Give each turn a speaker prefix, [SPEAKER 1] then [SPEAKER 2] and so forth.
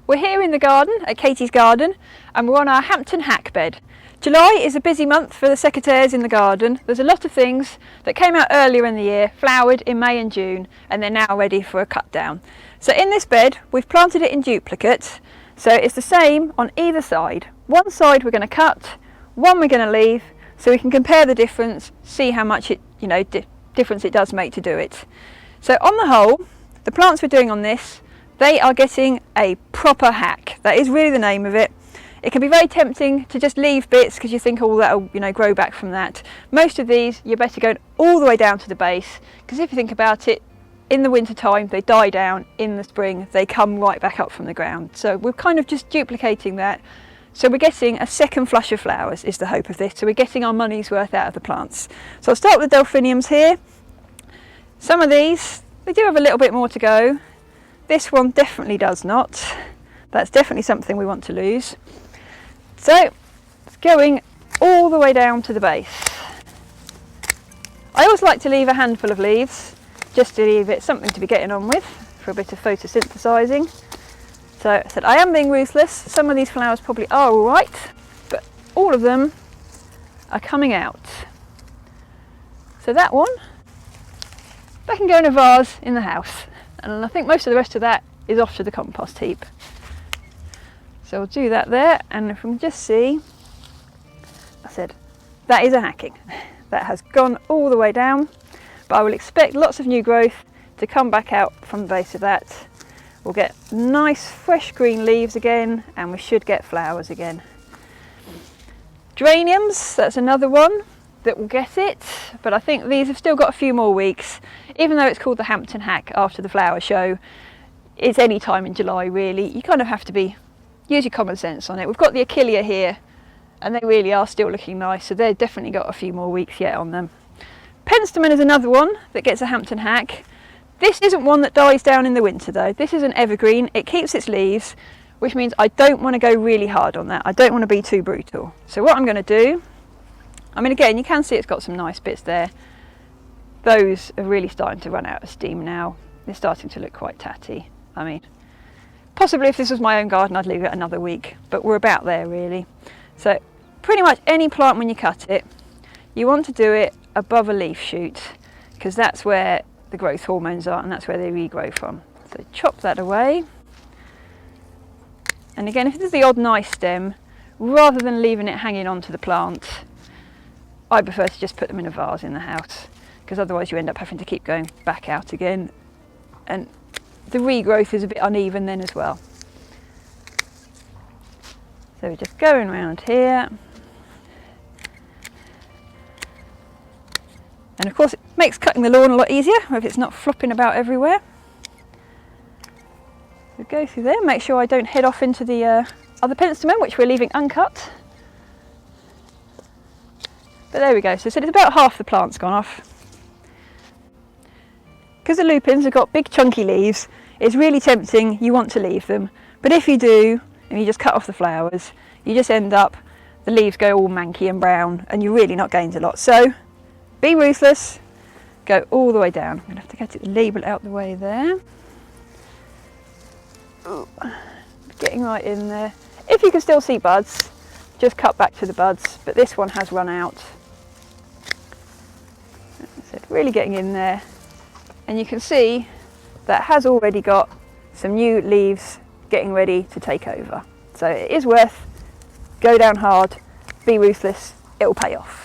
[SPEAKER 1] We're here in the garden, at Katie's garden, and we're on our Hampton Hack bed. July is a busy month for the secateurs in the garden. There's a lot of things that came out earlier in the year, flowered in May and June, and they're now ready for a cut down. So in this bed, we've planted it in duplicate, so it's the same on either side. One side we're going to cut, one we're going to leave, so we can compare the difference, see how much difference it does make to do it. So on the whole, the plants we're doing on this, they are getting a proper hack. That is really the name of it. It can be very tempting to just leave bits because you think, oh, that'll grow back from that. Most of these, you're better going all the way down to the base, because if you think about it, in the winter time they die down, in the spring they come right back up from the ground. So we're kind of just duplicating that. So we're getting a second flush of flowers is the hope of this. So we're getting our money's worth out of the plants. So I'll start with the Delphiniums here. Some of these, they do have a little bit more to go. This one definitely does not. That's definitely something we want to lose. So it's going all the way down to the base. I always like to leave a handful of leaves, just to leave it something to be getting on with for a bit of photosynthesizing. So I said I am being ruthless. Some of these flowers probably are all right, but all of them are coming out. So that one, that can go in a vase in the house. And I think most of the rest of that is off to the compost heap. So we'll do that there, and if we can just see, I said, that is a hacking. That has gone all the way down, but I will expect lots of new growth to come back out from the base of that. We'll get nice fresh green leaves again, and we should get flowers again. Geraniums, that's another one that will get it, but I think these have still got a few more weeks. Even though it's called the Hampton Hack after the flower show, it's any time in July really. You kind of have to use your common sense on it. We've got the Achillea here, and they really are still looking nice, so they've definitely got a few more weeks yet on them. Penstemon is another one that gets a Hampton Hack. This isn't one that dies down in the winter though. This is an evergreen. It keeps its leaves, which means I don't want to go really hard on that. I don't want to be too brutal. So what I'm going to do, I mean, again, you can see it's got some nice bits there. Those are really starting to run out of steam now. They're starting to look quite tatty. I mean, possibly if this was my own garden, I'd leave it another week, but we're about there really. So pretty much any plant when you cut it, you want to do it above a leaf shoot, because that's where the growth hormones are and that's where they regrow from. So chop that away. And again, if this is the odd nice stem, rather than leaving it hanging onto the plant, I prefer to just put them in a vase in the house, because otherwise you end up having to keep going back out again, and the regrowth is a bit uneven then as well. So we're just going around here, and of course it makes cutting the lawn a lot easier if it's not flopping about everywhere. So go through there, make sure I don't head off into the other penstemon, which we're leaving uncut. But there we go, so it's about half the plant's gone off. Because the lupins have got big chunky leaves, it's really tempting, you want to leave them. But if you do, and you just cut off the flowers, you just end up, the leaves go all manky and brown, and you're really not gained a lot. So, be ruthless, go all the way down. I'm going to have to get the label out the way there. Ooh, getting right in there. If you can still see buds, just cut back to the buds, but this one has run out. So really getting in there, and you can see that has already got some new leaves getting ready to take over. So it is worth, go down hard, be ruthless, it will pay off.